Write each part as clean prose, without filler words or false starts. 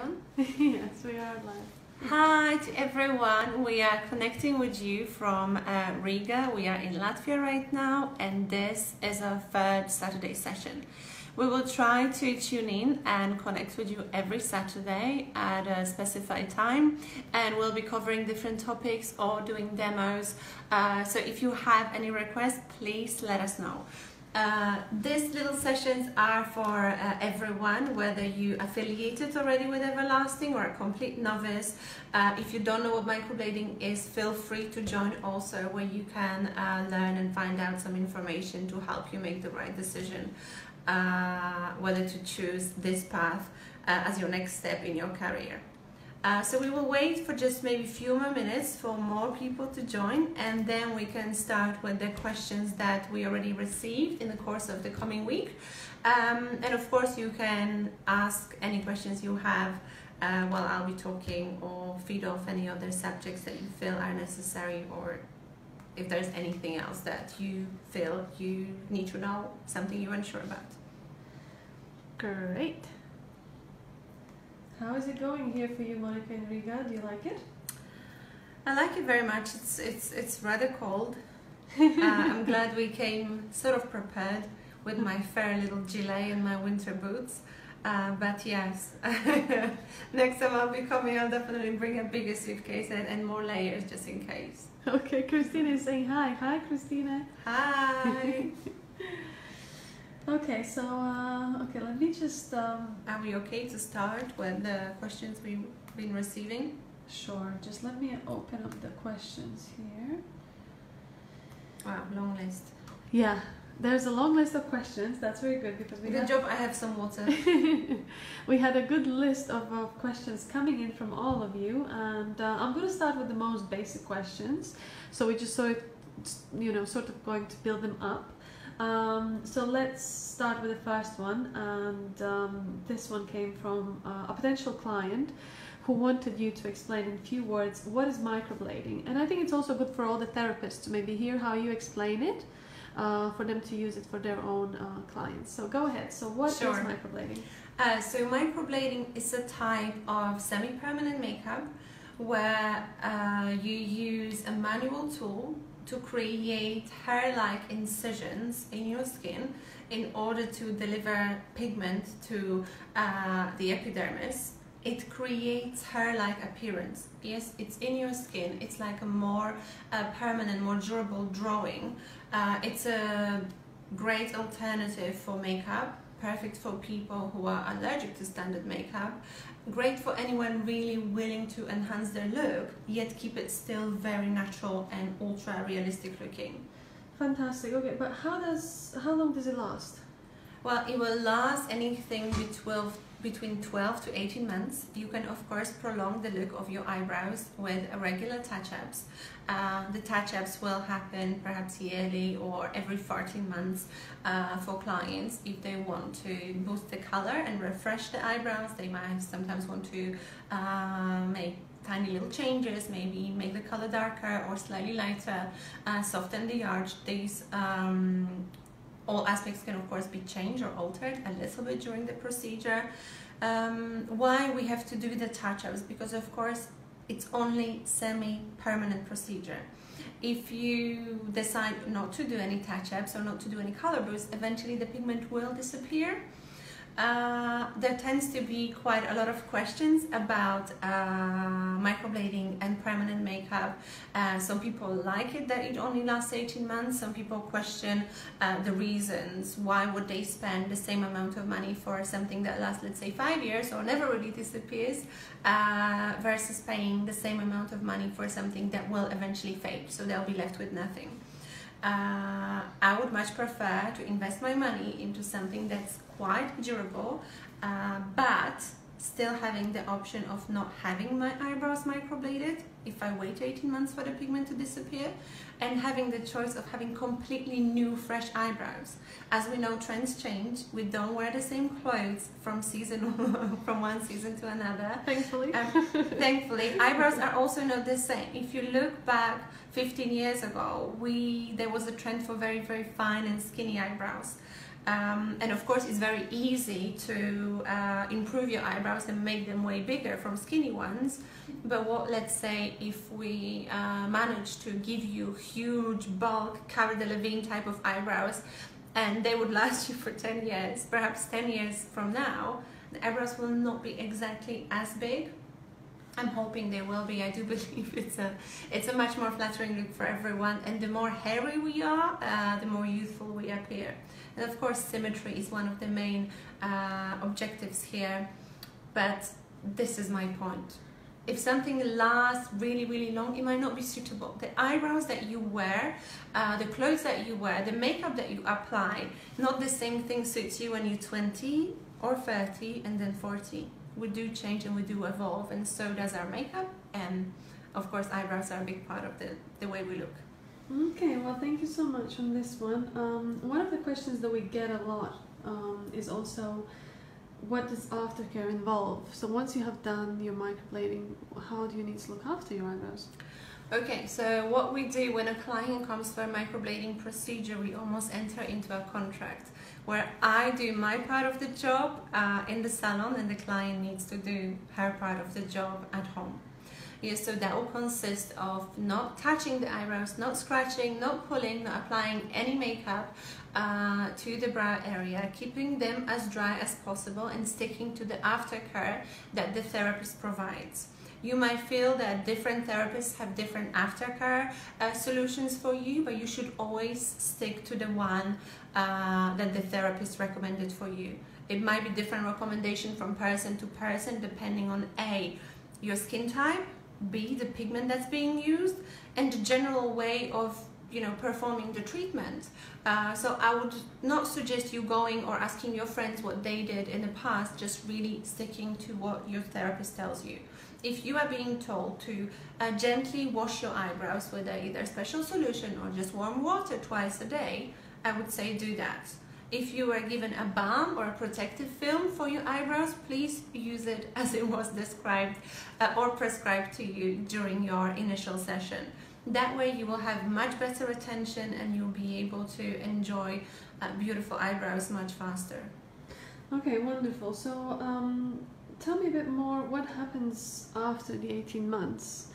on? Yes, we are live. Hi to everyone. We are connecting with you from Riga. We are in Latvia right now, and this is our third Saturday session. We will try to tune in and connect with you every Saturday at a specified time, and we'll be covering different topics or doing demos. So if you have any requests, please let us know. These little sessions are for everyone, whether you affiliated already with Everlasting or a complete novice. If you don't know what microblading is, feel free to join also, where you can learn and find out some information to help you make the right decision, whether to choose this path as your next step in your career. So we will wait for just maybe a few more minutes for more people to join, and then we can start with the questions that we already received in the course of the coming week. And of course you can ask any questions you have while I'll be talking, or feed off any other subjects that you feel are necessary, or if there's anything else that you feel you need to know, something you're unsure about. Great. How is it going here for you, Monica, in Riga? Do you like it? I like it very much. It's rather cold. I'm glad we came sort of prepared with my fair little gilet and my winter boots. But yes, next time I'll be coming, I'll definitely bring a bigger suitcase and more layers just in case. Okay, Christina is saying hi. Hi, Christina. Hi. Okay, so okay, let me just. Are we okay to start with the questions we've been receiving? Sure. Just let me open up the questions here. Wow, long list. Yeah, there's a long list of questions. That's very good because we. Good job. I have some water. We had a good list of questions coming in from all of you, and I'm going to start with the most basic questions. So we just sort of going to build them up. So let's start with the first one, and this one came from a potential client who wanted you to explain in a few words what is microblading. And I think it's also good for all the therapists to maybe hear how you explain it, for them to use it for their own clients. So go ahead. So what is microblading? So microblading is a type of semi-permanent makeup where you use a manual tool to create hair-like incisions in your skin in order to deliver pigment to the epidermis. It creates hair-like appearance. Yes, it's in your skin. It's like a more permanent, more durable drawing. It's a great alternative for makeup, perfect for people who are allergic to standard makeup, great for anyone really willing to enhance their look, yet keep it still very natural and ultra realistic looking. Fantastic. Okay, but how long does it last? Well, it will last anything between 12 to 18 months. You can of course prolong the look of your eyebrows with regular touch-ups. The touch-ups will happen perhaps yearly or every 14 months for clients. If they want to boost the color and refresh the eyebrows, they might sometimes want to make tiny little changes, maybe make the color darker or slightly lighter, soften the arch. These all aspects can of course be changed or altered a little bit during the procedure. Why we have to do the touch-ups? Because of course it's only semi-permanent procedure. If you decide not to do any touch-ups or not to do any color boosts, eventually the pigment will disappear. There tends to be quite a lot of questions about microblading and permanent makeup. Some people like it that it only lasts 18 months. Some people question the reasons. Why would they spend the same amount of money for something that lasts, let's say, 5 years or never really disappears, versus paying the same amount of money for something that will eventually fade, so they'll be left with nothing. I would much prefer to invest my money into something that's quite durable, but still having the option of not having my eyebrows microbladed if I wait 18 months for the pigment to disappear, and having the choice of having completely new fresh eyebrows. As we know, trends change. We don't wear the same clothes from one season to another. Thankfully. Thankfully, eyebrows are also not the same. If you look back 15 years ago, there was a trend for very, very fine and skinny eyebrows. And of course, it's very easy to improve your eyebrows and make them way bigger from skinny ones. But what, let's say, if we manage to give you huge bulk Cara Delevingne type of eyebrows, and they would last you for 10 years, perhaps 10 years from now, the eyebrows will not be exactly as big. I'm hoping they will be. I do believe it's a much more flattering look for everyone, and the more hairy we are, the more youthful we appear. And of course, symmetry is one of the main objectives here, but this is my point. If something lasts really, really long, it might not be suitable. The eyebrows that you wear, the clothes that you wear, the makeup that you apply, not the same thing suits you when you're 20 or 30 and then 40. We do change and we do evolve, and so does our makeup, and of course eyebrows are a big part of the way we look. Okay, well, thank you so much on this one. One of the questions that we get a lot is also, what does aftercare involve? So once you have done your microblading, how do you need to look after your eyebrows? Okay, so what we do when a client comes for a microblading procedure, we almost enter into a contract where I do my part of the job in the salon, and the client needs to do her part of the job at home. Yes, so that will consist of not touching the eyebrows, not scratching, not pulling, not applying any makeup to the brow area, keeping them as dry as possible and sticking to the aftercare that the therapist provides. You might feel that different therapists have different aftercare solutions for you, but you should always stick to the one that the therapist recommended for you. It might be different recommendation from person to person depending on A, your skin type, B, the pigment that's being used, and the general way of performing the treatment. So I would not suggest you going or asking your friends what they did in the past, just really sticking to what your therapist tells you. If you are being told to gently wash your eyebrows with either special solution or just warm water twice a day, I would say do that. If you were given a balm or a protective film for your eyebrows, please use it as it was described or prescribed to you during your initial session. That way you will have much better retention and you'll be able to enjoy beautiful eyebrows much faster. Okay, wonderful. So tell me a bit more, what happens after the 18 months?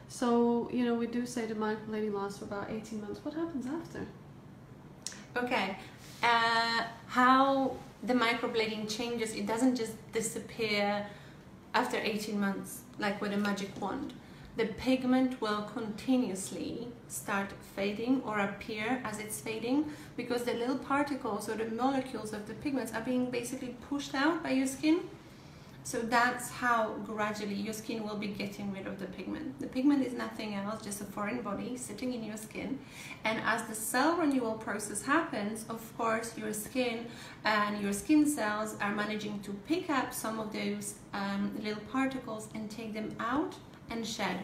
So, we do say the microblading lasts for about 18 months. What happens after? Okay, how the microblading changes, it doesn't just disappear after 18 months, like with a magic wand. The pigment will continuously start fading or appear as it's fading, because the little particles or the molecules of the pigments are being basically pushed out by your skin. So that's how gradually your skin will be getting rid of the pigment. The pigment is nothing else, just a foreign body sitting in your skin. And as the cell renewal process happens, of course, your skin and your skin cells are managing to pick up some of those little particles and take them out and shed.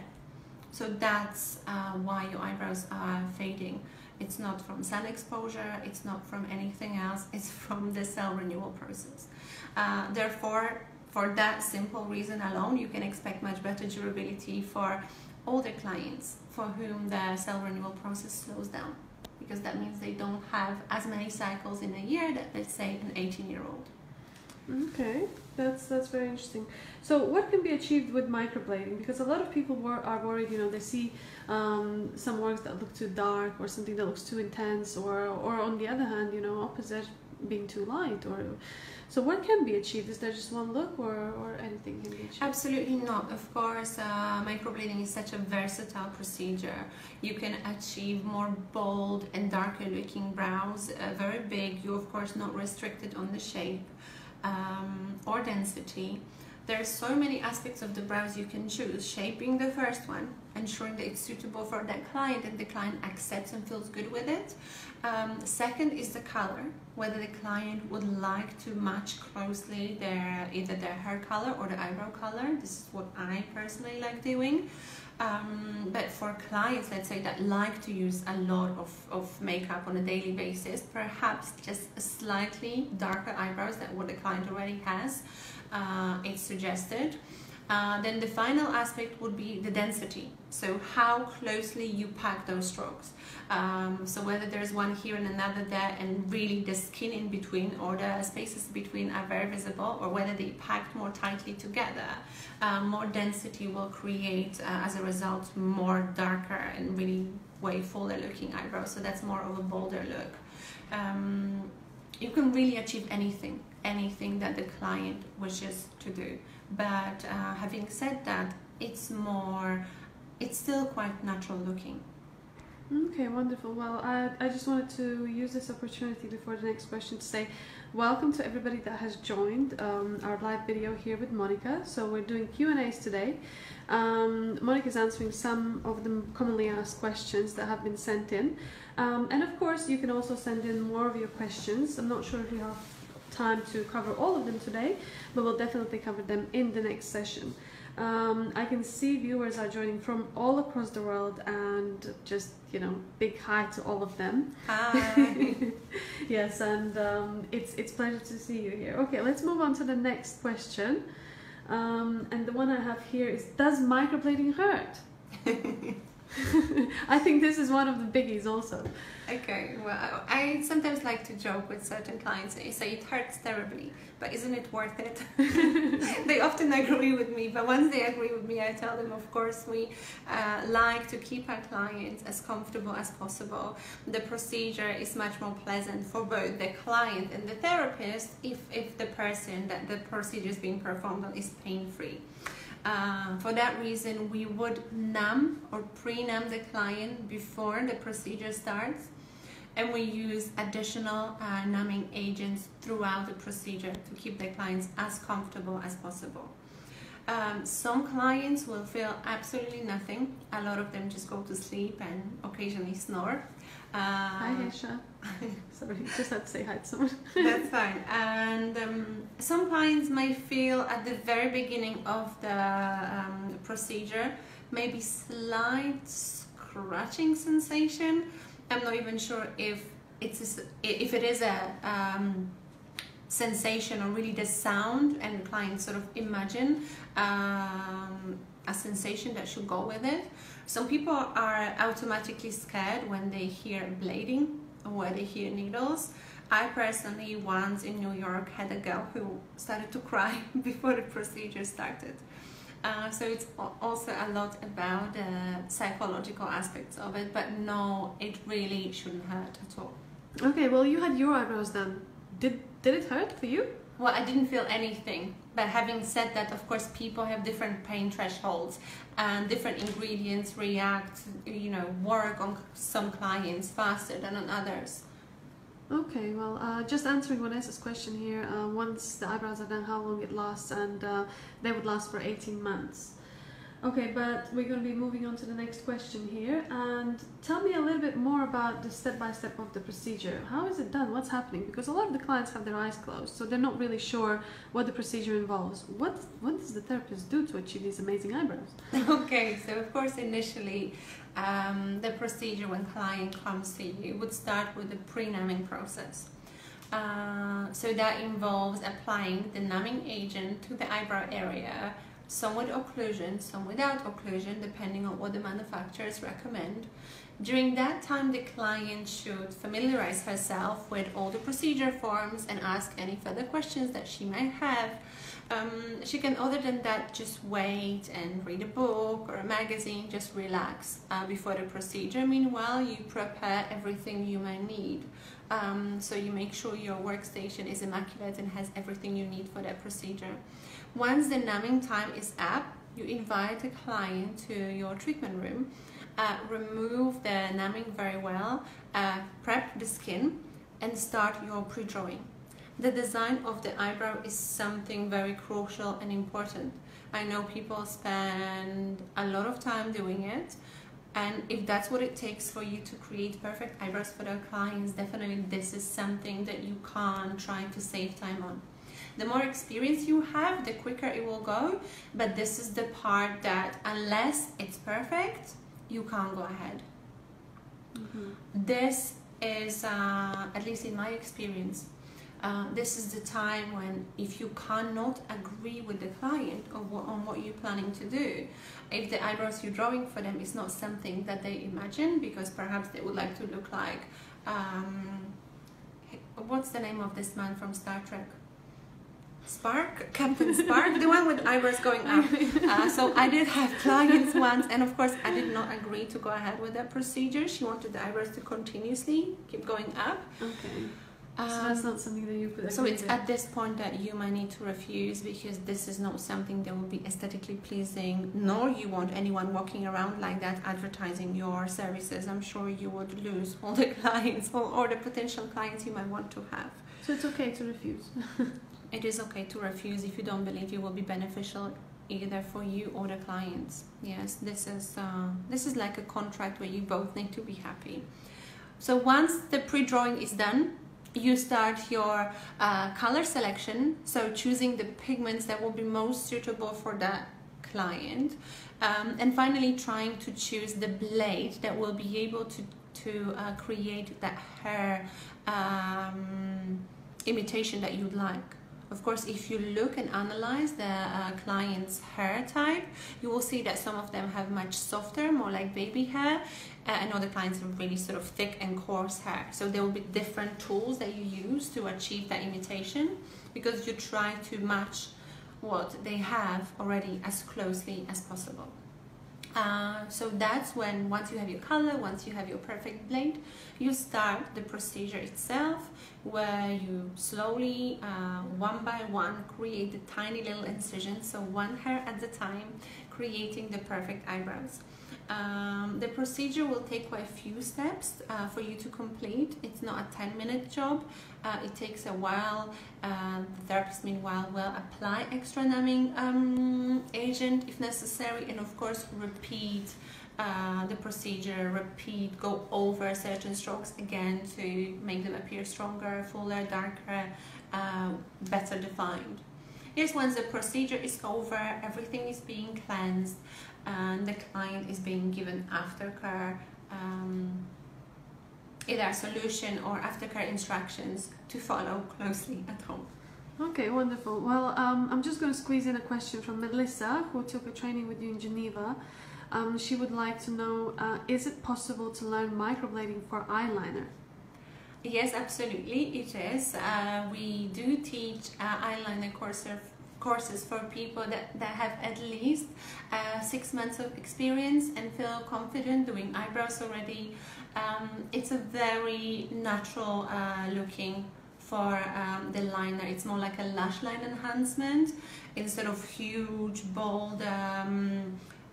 So that's why your eyebrows are fading. It's not from sun exposure, it's not from anything else, it's from the cell renewal process. Therefore, for that simple reason alone, you can expect much better durability for older clients for whom the cell renewal process slows down, because that means they don't have as many cycles in a year that, let's say, an 18-year-old. Okay, that's very interesting. So what can be achieved with microblading? Because a lot of people are worried, they see some works that look too dark or something that looks too intense, or on the other hand, opposite, being too light. So what can be achieved? Is there just one look, or anything can be achieved? Absolutely not. Of course, microblading is such a versatile procedure. You can achieve more bold and darker looking brows, very big. You're of course not restricted on the shape or density. There's so many aspects of the brows you can choose. Shaping the first one, ensuring that it's suitable for that client and the client accepts and feels good with it. Second is the color, whether the client would like to match closely either their hair color or the eyebrow color. This is what I personally like doing. But for clients, let's say, that like to use a lot of makeup on a daily basis, perhaps just a slightly darker eyebrows than what the client already has, it's suggested. Then the final aspect would be the density. So how closely you pack those strokes. So whether there's one here and another there, and really the skin in between or the spaces between are very visible, or whether they packed more tightly together. More density will create, as a result, more darker and really way fuller looking eyebrows. So that's more of a bolder look. You can really achieve anything that the client wishes to do. But having said that, it's still quite natural looking. Okay, wonderful. Well, I just wanted to use this opportunity before the next question to say welcome to everybody that has joined our live video here with Monica. So we're doing Q&As today. Monica's answering some of the commonly asked questions that have been sent in. And of course, you can also send in more of your questions. I'm not sure if we have time to cover all of them today, but we'll definitely cover them in the next session. I can see viewers are joining from all across the world, and just, you know, big hi to all of them. Hi. Yes, and it's pleasure to see you here. Okay, let's move on to the next question. And the one I have here is, does microblading hurt? I think this is one of the biggies also. Okay, well, I sometimes like to joke with certain clients and say it hurts terribly, but isn't it worth it? They often agree with me, but once they agree with me, I tell them, of course, we like to keep our clients as comfortable as possible. The procedure is much more pleasant for both the client and the therapist if the person that the procedure is being performed on is pain-free. For that reason, we would numb or pre-numb the client before the procedure starts, and we use additional numbing agents throughout the procedure to keep the clients as comfortable as possible. Some clients will feel absolutely nothing. A lot of them just go to sleep and occasionally snore. Hi, Hesha. Sorry, just had to say hi to someone. That's fine. And some clients may feel at the very beginning of the procedure maybe slight scratching sensation. I'm not even sure if it is a sensation or really the sound, and the clients sort of imagine a sensation that should go with it. Some people are automatically scared when they hear blading or when they hear needles. I personally once in New York had a girl who started to cry before the procedure started. So it's also a lot about the psychological aspects of it, but no, it really shouldn't hurt at all. Okay, well, you had your eyebrows done. Did it hurt for you? Well, I didn't feel anything, but having said that, of course, people have different pain thresholds and different ingredients react, you know, work on some clients faster than on others. Okay, well, just answering Vanessa's question here, once the eyebrows are done, how long it lasts, and they would last for 18 months. Okay, but we're going to be moving on to the next question here, and tell me a little bit more about the step-by-step of the procedure. How is it done? What's happening? Because a lot of the clients have their eyes closed, so they're not really sure what the procedure involves. What does the therapist do to achieve these amazing eyebrows? Okay, so of course initially the procedure when client comes to you would start with the pre-numbing process. So that involves applying the numbing agent to the eyebrow area, some with occlusion, some without occlusion, depending on what the manufacturers recommend. During that time, the client should familiarize herself with all the procedure forms and ask any further questions that she might have. She can, other than that, just wait and read a book or a magazine, just relax before the procedure. Meanwhile, you prepare everything you might need. So you make sure your workstation is immaculate and has everything you need for that procedure. Once the numbing time is up, you invite the client to your treatment room, remove the numbing very well, prep the skin, and start your pre-drawing. The design of the eyebrow is something very crucial and important. I know people spend a lot of time doing it, and if that's what it takes for you to create perfect eyebrows for their clients, definitely this is something that you can't try to save time on. The more experience you have, the quicker it will go, but this is the part that unless it's perfect, you can't go ahead. This is, at least in my experience, This is the time when, if you cannot agree with the client on what you're planning to do, if the eyebrows you're drawing for them is not something that they imagine, because perhaps they would like to look like, what's the name of this man from Star Trek? Spark? Captain Spark? The one with eyebrows going up. So I did have clients once, and of course I did not agree to go ahead with that procedure. She wanted the eyebrows to continuously keep going up. Okay. So that's not something that you could agree So it's with. at this point that you might need to refuse, because this is not something that will be aesthetically pleasing, nor you want anyone walking around like that advertising your services. I'm sure you would lose all the clients or the potential clients you might want to have. So it's okay to refuse. It is okay to refuse if you don't believe it will be beneficial either for you or the clients. Yes, this is like a contract where you both need to be happy. So once the pre-drawing is done, you start your color selection, so choosing the pigments that will be most suitable for that client, and finally trying to choose the blade that will be able to create that hair imitation that you'd like. Of course, if you look and analyze the client's hair type, you will see that some of them have much softer, more like baby hair, and other clients have really sort of thick and coarse hair. So there will be different tools that you use to achieve that imitation, because you try to match what they have already as closely as possible. So that's when, once you have your color, once you have your perfect blade, you start the procedure itself, where you slowly, one by one, create the tiny little incisions, so one hair at a time, creating the perfect eyebrows. The procedure will take quite a few steps for you to complete. It's not a 10-minute job. It takes a while. The therapist, meanwhile, will apply extra numbing agent if necessary, and of course repeat the procedure, go over certain strokes again to make them appear stronger, fuller, darker, better defined. Yes, once the procedure is over, everything is being cleansed, and the client is being given aftercare, either solution or aftercare instructions to follow closely at home. Okay, wonderful. Well, I'm just going to squeeze in a question from Melissa, who took a training with you in Geneva. She would like to know, is it possible to learn microblading for eyeliner? Yes, absolutely, it is. We do teach eyeliner courses for people that have at least 6 months of experience and feel confident doing eyebrows already. It's a very natural looking for the liner. It's more like a lash line enhancement instead of huge, bold,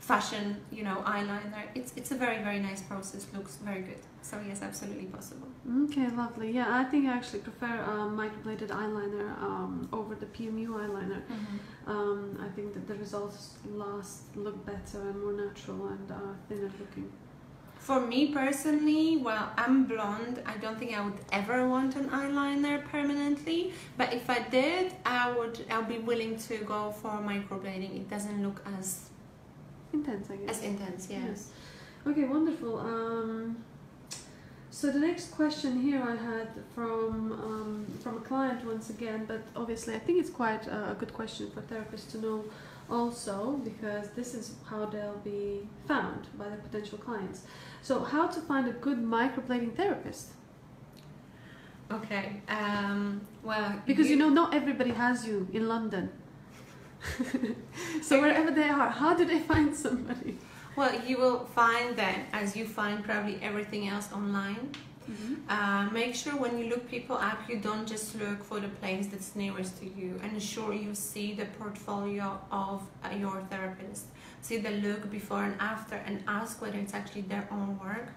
fashion, eyeliner. It's a very, very nice process. Looks very good. So yes, absolutely possible. Okay, lovely. Yeah, I think I actually prefer microbladed eyeliner over the PMU eyeliner. Mm-hmm. I think that the results look better and more natural and thinner looking. For me personally, well, I'm blonde. I don't think I would ever want an eyeliner permanently. But if I did, I'll be willing to go for microblading. It doesn't look as intense, I guess. As intense, yes. Okay, wonderful. So the next question here I had from a client once again, but obviously I think it's quite a good question for therapists to know also, because this is how they'll be found by the potential clients. So how to find a good microblading therapist? Okay, well, because not everybody has you in London. So wherever they are, how do they find somebody? Well, you will find that as you find probably everything else online. Mm-hmm. Make sure when you look people up, you don't just look for the place that's nearest to you. Ensure you see the portfolio of your therapist. See the look before and after, and ask whether it's actually their own work.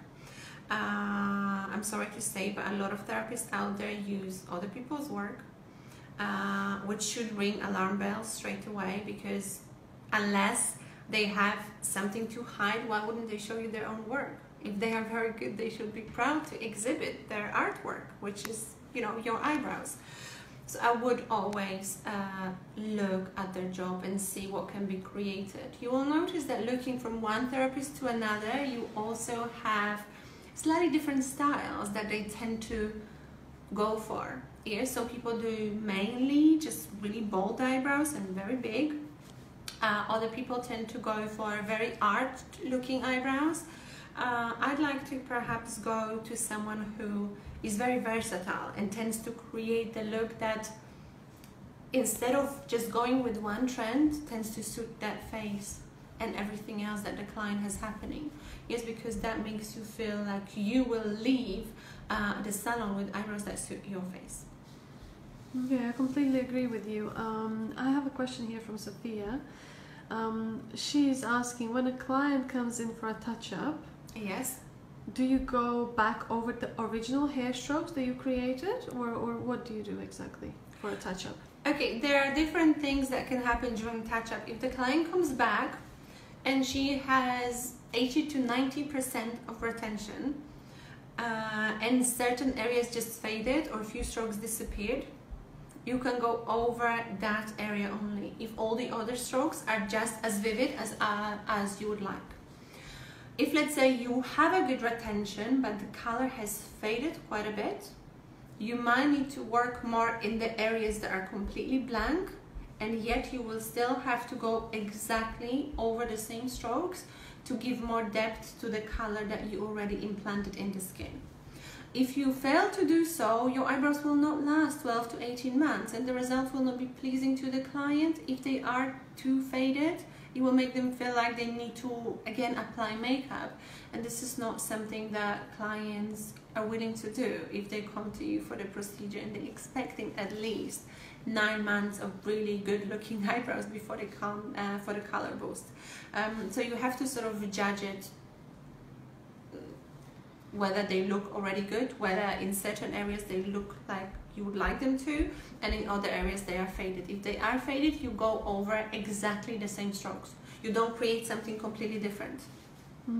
I'm sorry to say, but a lot of therapists out there use other people's work, which should ring alarm bells straight away, because unless they have something to hide, why wouldn't they show you their own work? If they are very good, they should be proud to exhibit their artwork, which is, your eyebrows. So I would always look at their job and see what can be created. You will notice that looking from one therapist to another, you also have slightly different styles that they tend to go for. ears. So people do mainly just really bold eyebrows and very big. Other people tend to go for very arched looking eyebrows. I'd like to perhaps go to someone who is very versatile and tends to create the look that, instead of just going with one trend, tends to suit that face and everything else that the client has happening. Yes, because that makes you feel like you will leave the salon with eyebrows that suit your face. Okay, I completely agree with you. I have a question here from Sophia. She's asking, when a client comes in for a touch-up, Yes. do you go back over the original hair strokes that you created, or what do you do exactly for a touch-up? Okay, there are different things that can happen during touch-up. If the client comes back and she has 80 to 90% of retention, and certain areas just faded or a few strokes disappeared, you can go over that area only if all the other strokes are just as vivid as you would like. If, let's say, you have a good retention but the color has faded quite a bit, you might need to work more in the areas that are completely blank, and yet you will still have to go exactly over the same strokes to give more depth to the color that you already implanted in the skin. If you fail to do so, your eyebrows will not last 12 to 18 months and the result will not be pleasing to the client. If they are too faded, it will make them feel like they need to again apply makeup, and this is not something that clients are willing to do if they come to you for the procedure and they're expecting at least 9 months of really good looking eyebrows before they come for the color boost. So you have to sort of judge it, whether they look already good, whether in certain areas they look like you would like them to, and in other areas they are faded. If they are faded, you go over exactly the same strokes. You don't create something completely different.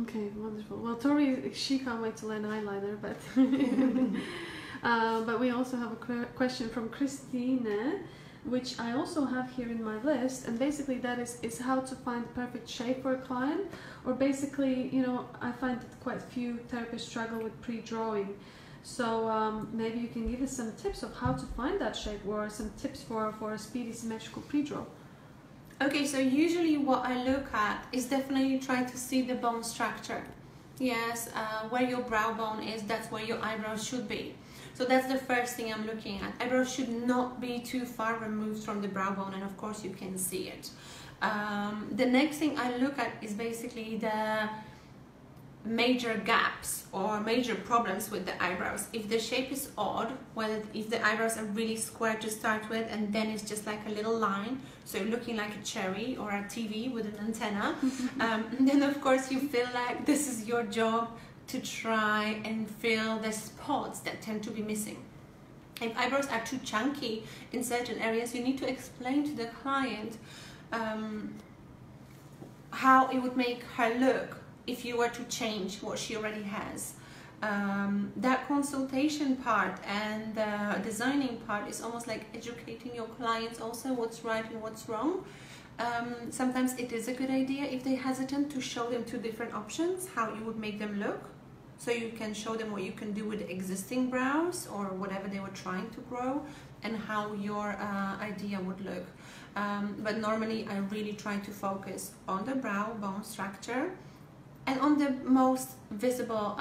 Okay, wonderful. Well, Tori, she can't wait to learn eyeliner, but but we also have a question from Christina, which I also have here in my list, and basically that is how to find the perfect shape for a client, or basically, you know, I find that quite a few therapists struggle with pre-drawing. So maybe you can give us some tips of how to find that shape, or some tips for a speedy symmetrical pre-draw. Okay, so usually what I look at is definitely trying to see the bone structure. Yes, where your brow bone is, that's where your eyebrows should be. So that's the first thing I'm looking at. Eyebrows should not be too far removed from the brow bone, and of course you can see it. The next thing I look at is basically the major gaps or major problems with the eyebrows. If the shape is odd, if the eyebrows are really square to start with and then it's just like a little line, so you're looking like a cherry or a TV with an antenna, then of course you feel like this is your job to try and fill the spots that tend to be missing. If eyebrows are too chunky in certain areas, you need to explain to the client how it would make her look if you were to change what she already has. That consultation part and the designing part is almost like educating your clients also what's right and what's wrong. Sometimes it is a good idea, if they're hesitant, to show them two different options, how you would make them look. So you can show them what you can do with the existing brows or whatever they were trying to grow, and how your idea would look. But normally I really try to focus on the brow bone structure and on the most visible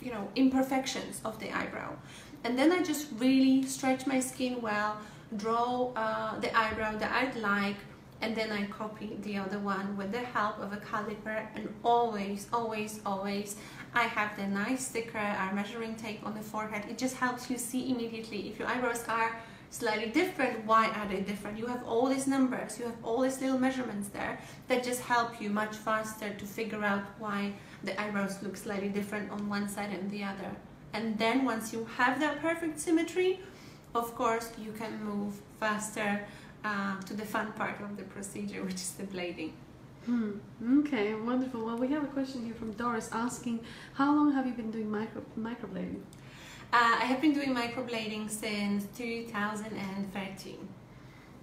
you know, imperfections of the eyebrow. And then I just really stretch my skin well, draw the eyebrow that I'd like, and then I copy the other one with the help of a caliper. And always, always, always I have the nice sticker or measuring tape on the forehead. It just helps you see immediately if your eyebrows are slightly different. Why are they different? You have all these numbers, you have all these little measurements there that just help you much faster to figure out why the eyebrows look slightly different on one side and the other. And then once you have that perfect symmetry, of course you can move faster to the fun part of the procedure, which is the blading. Okay, wonderful. Well, we have a question here from Doris asking, how long have you been doing microblading? I have been doing microblading since 2013.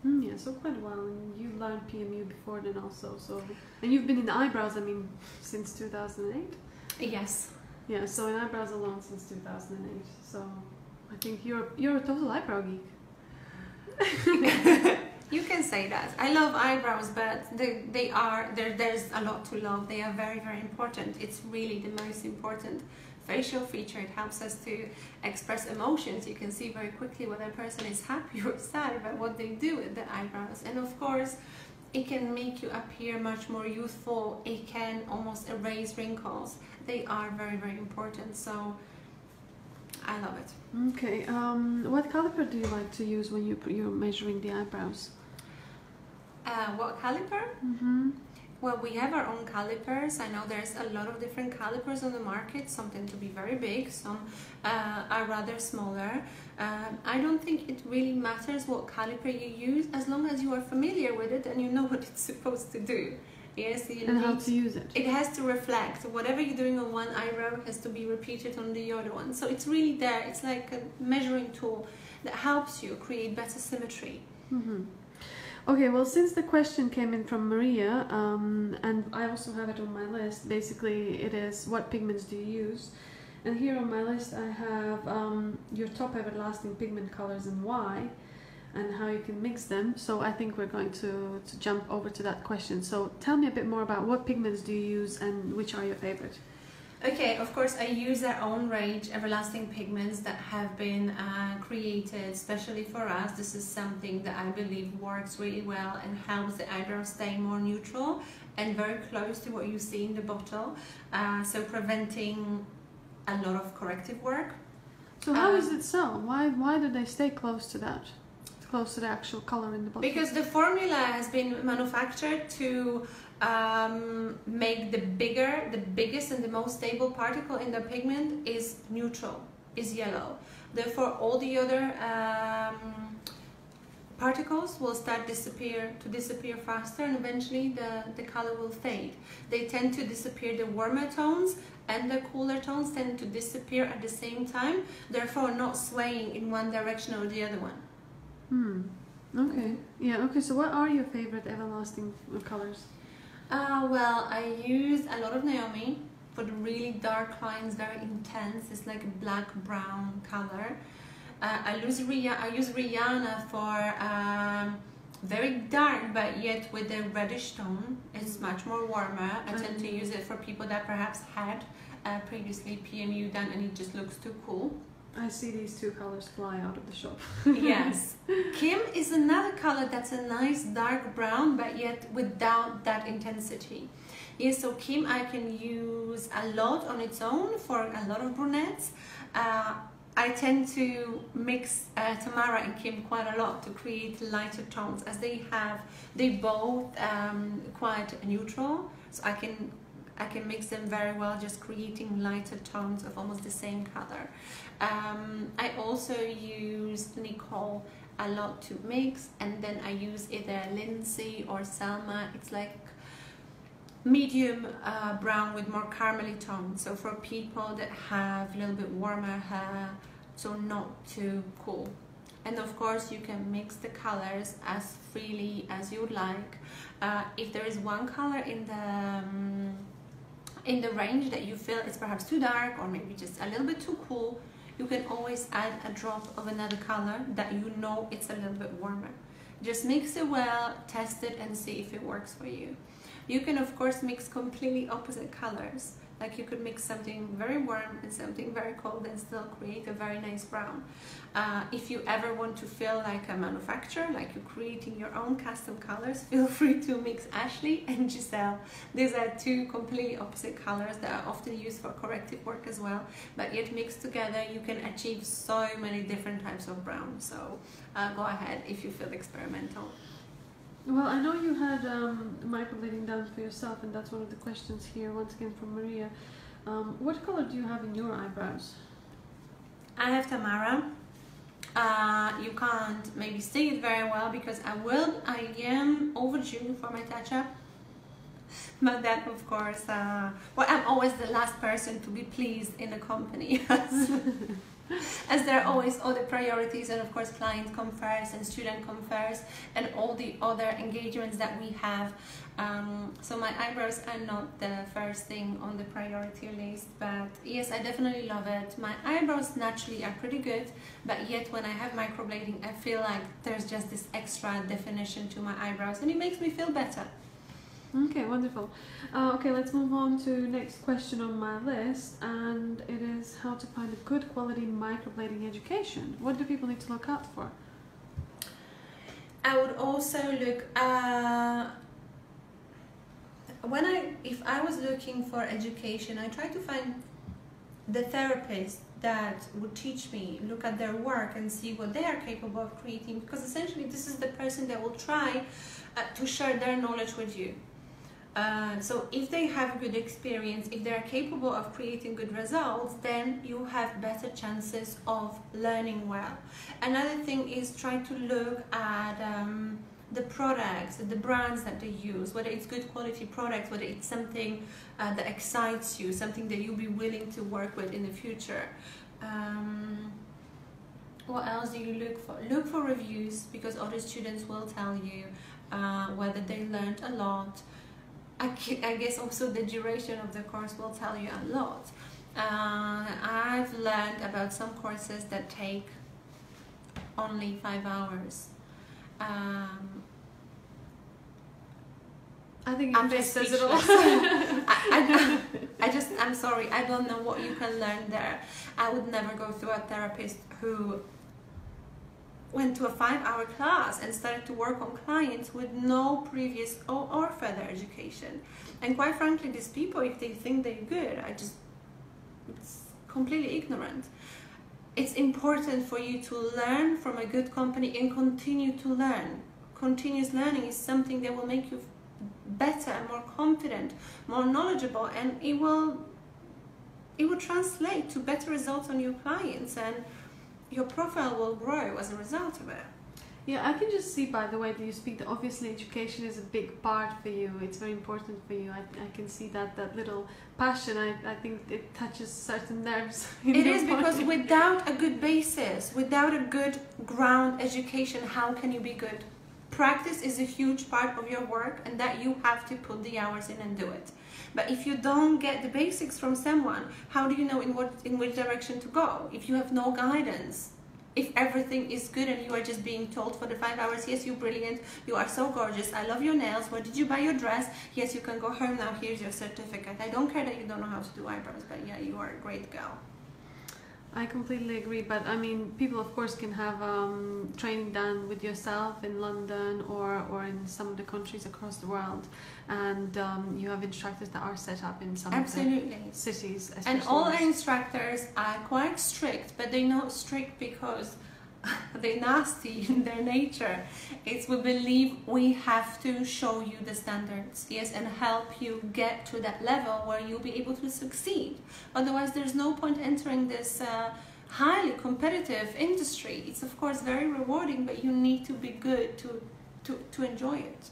Yeah, so quite a while. And you learned PMU before then also, so, and you've been in eyebrows, I mean, since 2008? Yes. Yeah, so in eyebrows alone since 2008. So I think you're a total eyebrow geek. You can say that. I love eyebrows, but there's a lot to love. They are very, very important. It's really the most important facial feature. It helps us to express emotions. You can see very quickly whether a person is happy or sad about what they do with the eyebrows. And of course, it can make you appear much more youthful. It can almost erase wrinkles. They are very, very important. So I love it. Okay. What caliper do you like to use when you're measuring the eyebrows? What caliper? Mm-hmm. Well, we have our own calipers. I know there's a lot of different calipers on the market. Some tend to be very big, some are rather smaller. I don't think it really matters what caliper you use, as long as you are familiar with it and you know what it's supposed to do. Yes, and how to use it. It has to reflect. Whatever you're doing on one eyebrow has to be repeated on the other one. So it's really there. It's like a measuring tool that helps you create better symmetry. Mm-hmm. Okay, well, since the question came in from Maria, and I also have it on my list, basically it is, what pigments do you use? And here on my list I have your top everlasting pigment colors and why, and how you can mix them. So I think we're going to jump over to that question. So tell me a bit more about what pigments do you use and which are your favorite? Okay, of course I use our own range everlasting pigments that have been created especially for us. This is something that I believe works really well and helps the eyebrows stay more neutral and very close to what you see in the bottle, so preventing a lot of corrective work. So how is it so? Why do they stay close to that? Close to the actual color in the bottle? Because the formula has been manufactured to make the biggest and the most stable particle in the pigment is neutral, is yellow. Therefore, all the other particles will start to disappear faster, and eventually the color will fade. They tend to disappear, the warmer tones and the cooler tones tend to disappear at the same time, therefore not swaying in one direction or the other one. Okay. Yeah, okay, so what are your favorite everlasting colors? Well, I use a lot of Naomi for the really dark lines, very intense. It's like a black-brown color. I use Rihanna for very dark, but yet with a reddish tone. It's much more warmer. I tend to use it for people that perhaps had previously PMU done and it just looks too cool. I see these two colors fly out of the shop. Yes. Kim is another color that's a nice dark brown, but yet without that intensity. Yes, so Kim I can use a lot on its own for a lot of brunettes. I tend to mix Tamara and Kim quite a lot to create lighter tones, as they both quite neutral, so I can mix them very well, just creating lighter tones of almost the same color. I also use Nicole a lot to mix, and then I use either Lindsay or Selma. It's like medium brown with more caramely tones, so for people that have a little bit warmer hair, so not too cool. And of course you can mix the colors as freely as you would like. If there is one color in the range that you feel it's perhaps too dark or maybe just a little bit too cool, you can always add a drop of another color that you know it's a little bit warmer. Just mix it well, test it and see if it works for you. You can of course mix completely opposite colors. Like you could mix something very warm and something very cold and still create a very nice brown. If you ever want to feel like a manufacturer, like you're creating your own custom colors, feel free to mix Ashley and Giselle. These are two completely opposite colors that are often used for corrective work as well, but yet mixed together you can achieve so many different types of brown. So go ahead if you feel experimental. Well, I know you had microblading done for yourself, and that's one of the questions here, once again from Maria. What color do you have in your eyebrows? I have Tamara. You can't maybe see it very well because I am overdue for my touch-up. But then, of course, well, I'm always the last person to be pleased in the company. As there are always other priorities, and of course client come first and student come first and all the other engagements that we have. So my eyebrows are not the first thing on the priority list, but yes, I definitely love it. My eyebrows naturally are pretty good, but yet when I have microblading, I feel like there's just this extra definition to my eyebrows and it makes me feel better. Okay, wonderful. Okay, let's move on to next question on my list, and it is how to find a good quality microblading education. What do people need to look out for? I would also look if I was looking for education, I try to find the therapist that would teach me, look at their work and see what they are capable of creating, because essentially this is the person that will try to share their knowledge with you. So if they have a good experience, if they are capable of creating good results, then you have better chances of learning well. Another thing is try to look at the products, the brands that they use, whether it's good quality products, whether it's something that excites you, something that you'll be willing to work with in the future. What else do you look for? Look for reviews, because other students will tell you whether they learned a lot. I guess also the duration of the course will tell you a lot. I've learned about some courses that take only 5 hours. I think it just says it all. I'm sorry, I don't know what you can learn there. I would never go through a therapist who went to a 5-hour class and started to work on clients with no previous or further education. And quite frankly, these people, if they think they're good, it's completely ignorant. It's important for you to learn from a good company and continue to learn. Continuous learning is something that will make you better, more confident, more knowledgeable, and it will translate to better results on your clients, and your profile will grow as a result of it. Yeah, I can just see by the way that you speak that obviously education is a big part for you. It's very important for you. I can see that little passion. I think it touches certain nerves. It is, because without a good basis, without a good ground education, how can you be good? Practice is a huge part of your work, and that you have to put the hours in and do it. But if you don't get the basics from someone, how do you know in which direction to go? If you have no guidance, if everything is good and you are just being told for the 5 hours, yes, you're brilliant, you are so gorgeous, I love your nails, where did you buy your dress? Yes, you can go home now, here's your certificate. I don't care that you don't know how to do eyebrows, but yeah, you are a great girl. I completely agree, but I mean, people of course can have training done with yourself in London or in some of the countries across the world, and you have instructors that are set up in some Absolutely. of the cities. And all our instructors are quite strict, but they're not strict because they're nasty in their nature. It's we believe we have to show you the standards, yes, and help you get to that level where you'll be able to succeed. Otherwise, there's no point entering this highly competitive industry. It's of course very rewarding, but you need to be good to enjoy it.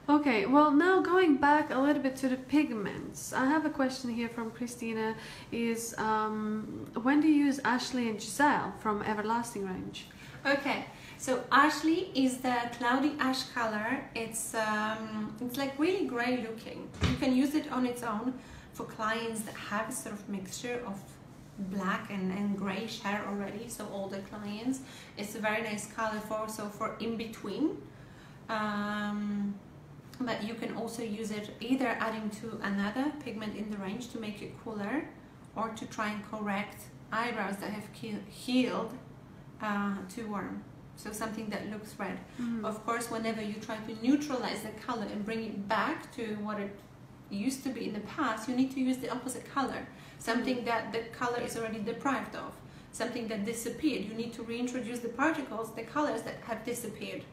Okay, well now going back a little bit to the pigments, I have a question here from Christina, is when do you use Ashley and Giselle from Everlasting range? Okay, so Ashley is the cloudy ash color. It's like really grey looking. You can use it on its own for clients that have a sort of mixture of black and greyish hair already, so older clients. It's a very nice color for in between. But you can also use it either adding to another pigment in the range to make it cooler, or to try and correct eyebrows that have healed too warm. So something that looks red. Mm-hmm. Of course, whenever you try to neutralize the color and bring it back to what it used to be in the past, you need to use the opposite color. Something that the color is already deprived of. Something that disappeared. You need to reintroduce the particles, the colors that have disappeared.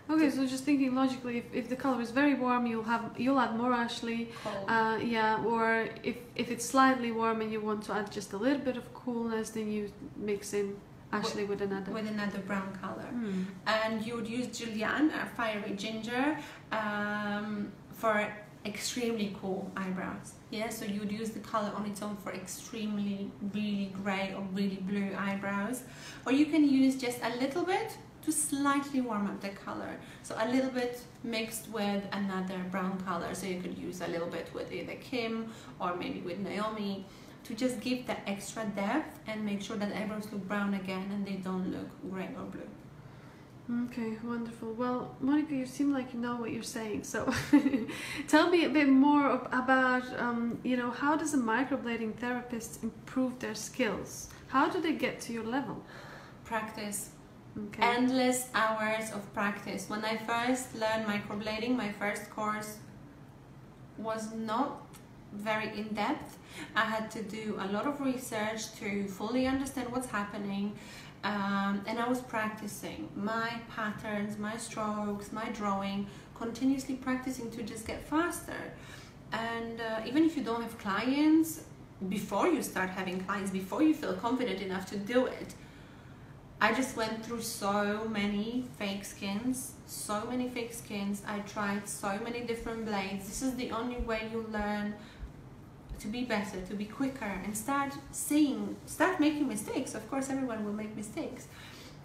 Okay, so just thinking logically, if the color is very warm, you'll add more Ashley. Yeah, or if it's slightly warm and you want to add just a little bit of coolness, then you mix in Ashley with another brown color. And you would use Julienne, a fiery ginger, for extremely cool eyebrows. Yeah, so you'd use the color on its own for extremely really gray or really blue eyebrows, or you can use just a little bit to slightly warm up the color. So a little bit mixed with another brown color. So you could use a little bit with either Kim or maybe with Naomi to just give that extra depth and make sure that the eyebrows look brown again and they don't look gray or blue. Okay, wonderful. Well, Monica, you seem like you know what you're saying. So tell me a bit more about, how does a microblading therapist improve their skills? How do they get to your level? Practice. Okay. Endless hours of practice. When I first learned microblading, my first course was not very in-depth. I had to do a lot of research to fully understand what's happening. And I was practicing my patterns, my strokes, my drawing, continuously practicing to just get faster. And even if you don't have clients, before you start having clients, before you feel confident enough to do it, I just went through so many fake skins. I tried so many different blades. This is the only way you learn to be better, to be quicker, and start making mistakes. Of course, everyone will make mistakes.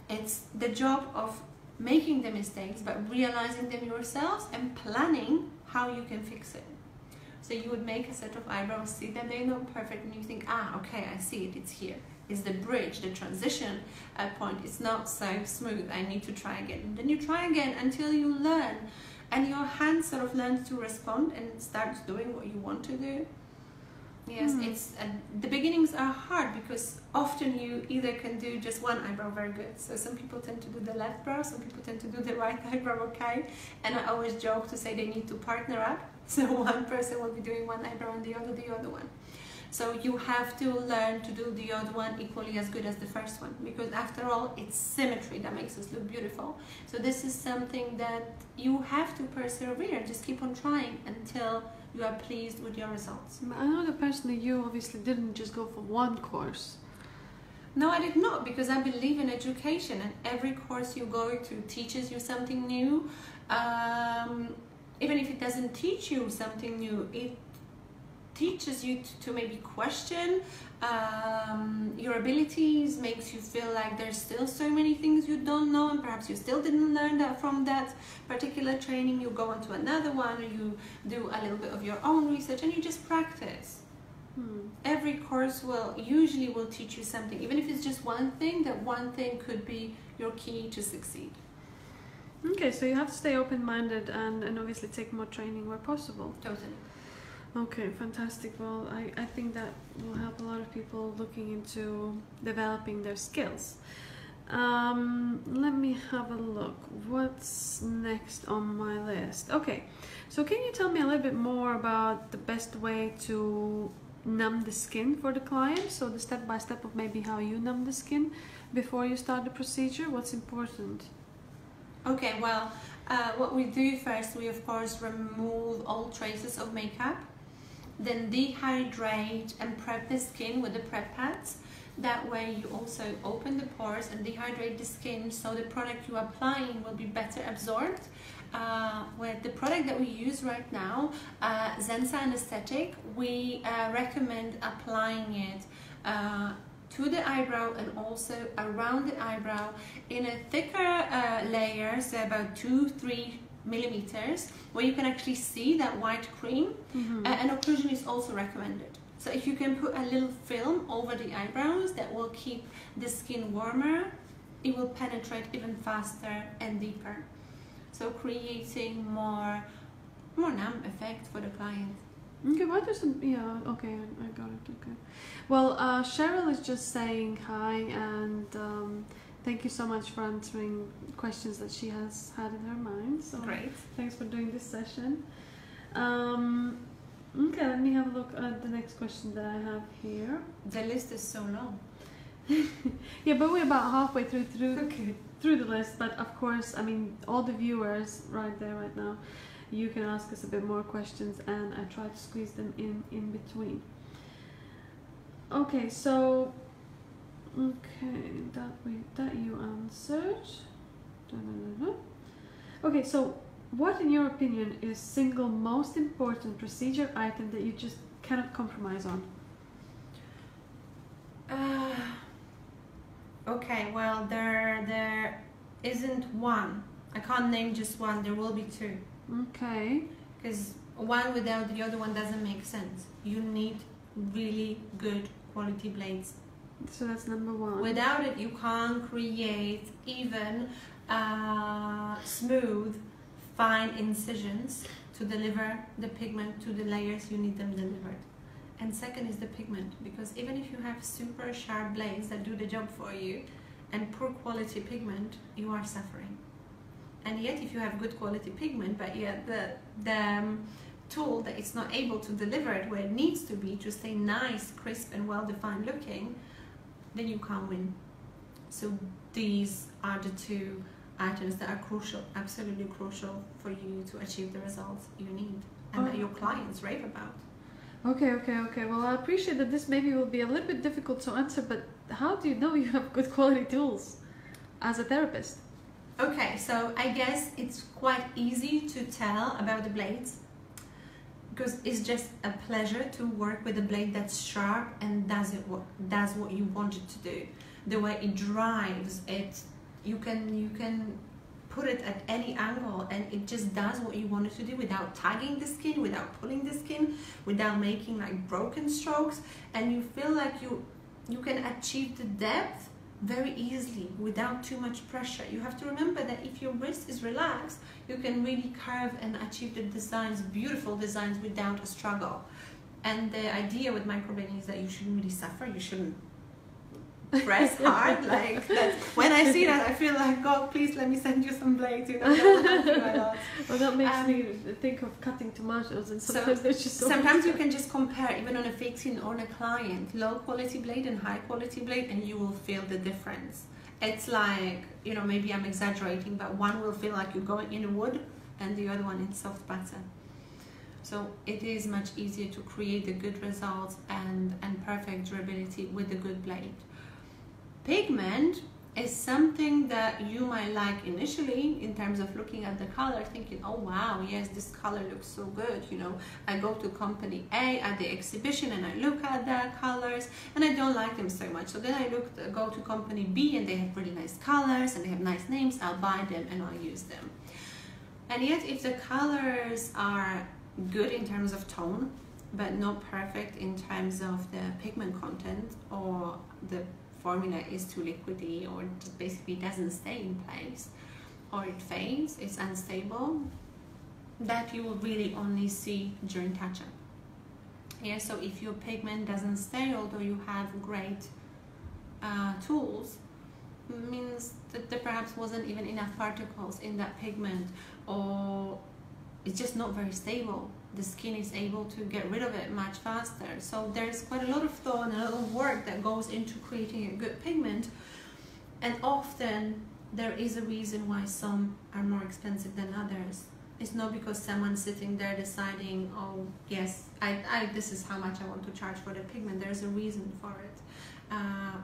It's the job of making the mistakes, but realizing them yourselves and planning how you can fix it. So you would make a set of eyebrows, see that they're not perfect, and you think, okay, I see it, it's here. It's the bridge, the transition point. It's not so smooth, I need to try again. And then you try again until you learn, and your hand sort of learns to respond and starts doing what you want to do. Yes, the beginnings are hard because often you either can do just one eyebrow very good. So some people tend to do the left brow, some people tend to do the right eyebrow okay. And I always joke to say they need to partner up. So one person will be doing one eyebrow and the other one. So you have to learn to do the other one equally as good as the first one, because after all, it's symmetry that makes us look beautiful. So this is something that you have to persevere, just keep on trying until you are pleased with your results. I know that personally you obviously didn't just go for one course. No, I did not, because I believe in education, and every course you go to teaches you something new. Even if it doesn't teach you something new, it teaches you to maybe question your abilities, makes you feel like there's still so many things you don't know, and perhaps you still didn't learn that from that particular training. You go on to another one, or you do a little bit of your own research, and you just practice. Every course will usually teach you something, even if it's just one thing. That one thing could be your key to succeed. Okay, so you have to stay open-minded and obviously take more training where possible. Totally. Okay, fantastic. Well, I think that will help a lot of people looking into developing their skills. Let me have a look. What's next on my list? Okay, so can you tell me a little bit more about the best way to numb the skin for the client? So the step-by-step of maybe how you numb the skin before you start the procedure. What's important? Okay, well, what we do first, we of course remove all traces of makeup, then dehydrate and prep the skin with the prep pads. That way you also open the pores and dehydrate the skin, so the product you're applying will be better absorbed. With the product that we use right now, Zensa Anesthetic, we recommend applying it to the eyebrow and also around the eyebrow in a thicker layer, so about 2-3 millimeters, where you can actually see that white cream. And occlusion is also recommended. So if you can put a little film over the eyebrows, that will keep the skin warmer, it will penetrate even faster and deeper, so creating more numb effect for the client. Okay, what is okay, I got it. Okay, well, Cheryl is just saying hi, and thank you so much for answering questions that she has had in her mind. So great, thanks for doing this session. Okay, let me have a look at the next question that I have here. The list is so long. Yeah, but we're about halfway through the list. But of course, I mean, all the viewers right there right now, you can ask us a bit more questions, and I try to squeeze them in between. Okay, so that you answered. Okay, so what in your opinion is single most important procedure item that you just cannot compromise on? Okay, well, there isn't one. I can't name just one. There will be two. Okay. Because one without the other one doesn't make sense. You need really good quality blades. So that's number one. Without it, you can't create even smooth, fine incisions to deliver the pigment to the layers you need them delivered. And second is the pigment, because even if you have super sharp blades that do the job for you and poor quality pigment, you are suffering. And yet if you have good quality pigment, but yet the tool that it's not able to deliver it where it needs to be to stay nice, crisp and well defined looking, then you can't win. So these are the two items that are crucial, absolutely crucial for you to achieve the results you need and that your clients rave about. Okay. Well, I appreciate that this maybe will be a little bit difficult to answer, but how do you know you have good quality tools as a therapist? Okay, so I guess it's quite easy to tell about the blades because it's just a pleasure to work with a blade that's sharp and does what you want it to do. The way it drives it, you can put it at any angle and it just does what you want it to do without tagging the skin, without pulling the skin, without making like broken strokes, and you feel like you can achieve the depth very easily without too much pressure. You have to remember that if your wrist is relaxed, you can really curve and achieve the designs, beautiful designs, without a struggle. And the idea with microblading is that you shouldn't really suffer, you shouldn't press hard. Like that. When I see that, I feel like, God, please let me send you some blades. You know, well, that makes me think of cutting tomatoes, and sometimes they're just sometimes you can just compare, even on a fake skin or on a client, low quality blade and high quality blade, and you will feel the difference. It's like, you know, maybe I'm exaggerating, but one will feel like you're going in a wood, and the other one in soft butter. So it is much easier to create the good results and perfect durability with a good blade. Pigment is something that you might like initially in terms of looking at the color, thinking, oh wow, yes, this color looks so good. You know, I go to company A at the exhibition and I look at their colors and I don't like them so much. So then I go to company B and they have really nice colors and they have nice names. I'll buy them and I'll use them. And yet if the colors are good in terms of tone, but not perfect in terms of the pigment content, or the formula is too liquidy, or just basically doesn't stay in place, or it fades, it's unstable, that you will really only see during touch-up. Yeah, so if your pigment doesn't stay, although you have great tools, means that there perhaps wasn't even enough particles in that pigment, or it's just not very stable. The skin is able to get rid of it much faster. So there's quite a lot of thought and a lot of work that goes into creating a good pigment, and often there is a reason why some are more expensive than others. It's not because someone's sitting there deciding, oh yes, this is how much I want to charge for the pigment. There's a reason for it.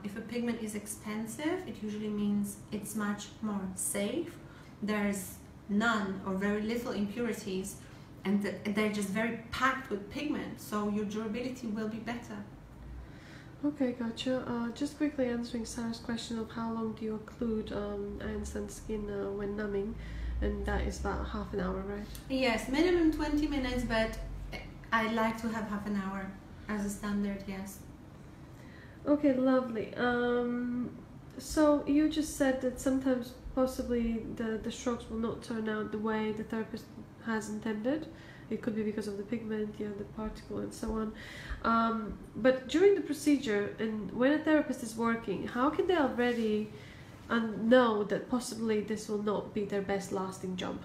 If a pigment is expensive, it usually means it's much more safe. There's none or very little impurities, and they're just very packed with pigment, so your durability will be better. Okay, gotcha. Just quickly answering Sarah's question of how long do you occlude iron skin when numbing, and that is about half an hour, right? Yes, minimum 20 minutes, but I like to have half an hour as a standard, yes. Okay, lovely. So you just said that sometimes possibly the strokes will not turn out the way the therapist has intended. It could be because of the pigment, the particle and so on. But during the procedure, and when a therapist is working, how can they already know that possibly this will not be their best lasting job?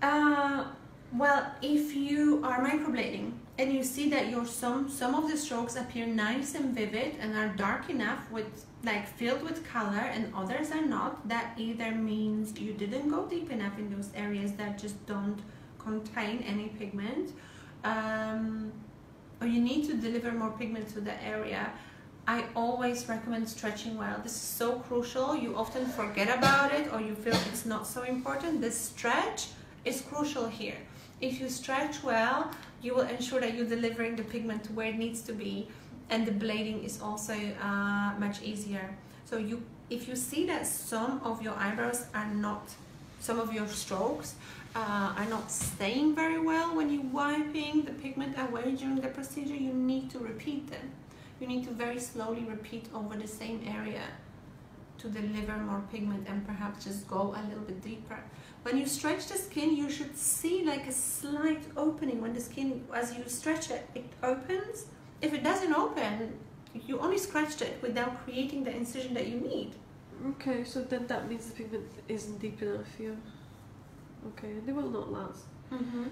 Well, if you are microblading and you see that some of the strokes appear nice and vivid and are dark enough, with like filled with color, and others are not, that either means you didn't go deep enough in those areas that just don't contain any pigment, or you need to deliver more pigment to the area I always recommend stretching well. This is so crucial. You often forget about it or you feel it's not so important. This stretch is crucial here. If you stretch well, you will ensure that you're delivering the pigment to where it needs to be, and the blading is also much easier. So if you see that some of your eyebrows are not, some of your strokes are not staying very well when you're wiping the pigment away during the procedure, you need to repeat them. You need to very slowly repeat over the same area to deliver more pigment and perhaps just go a little bit deeper. When you stretch the skin, you should see like a slight opening. When the skin, as you stretch it, it opens. If it doesn't open, you only scratched it without creating the incision that you need. Okay, so then that means the pigment isn't deep enough, yeah. Okay, and they will not last. Mm-hmm.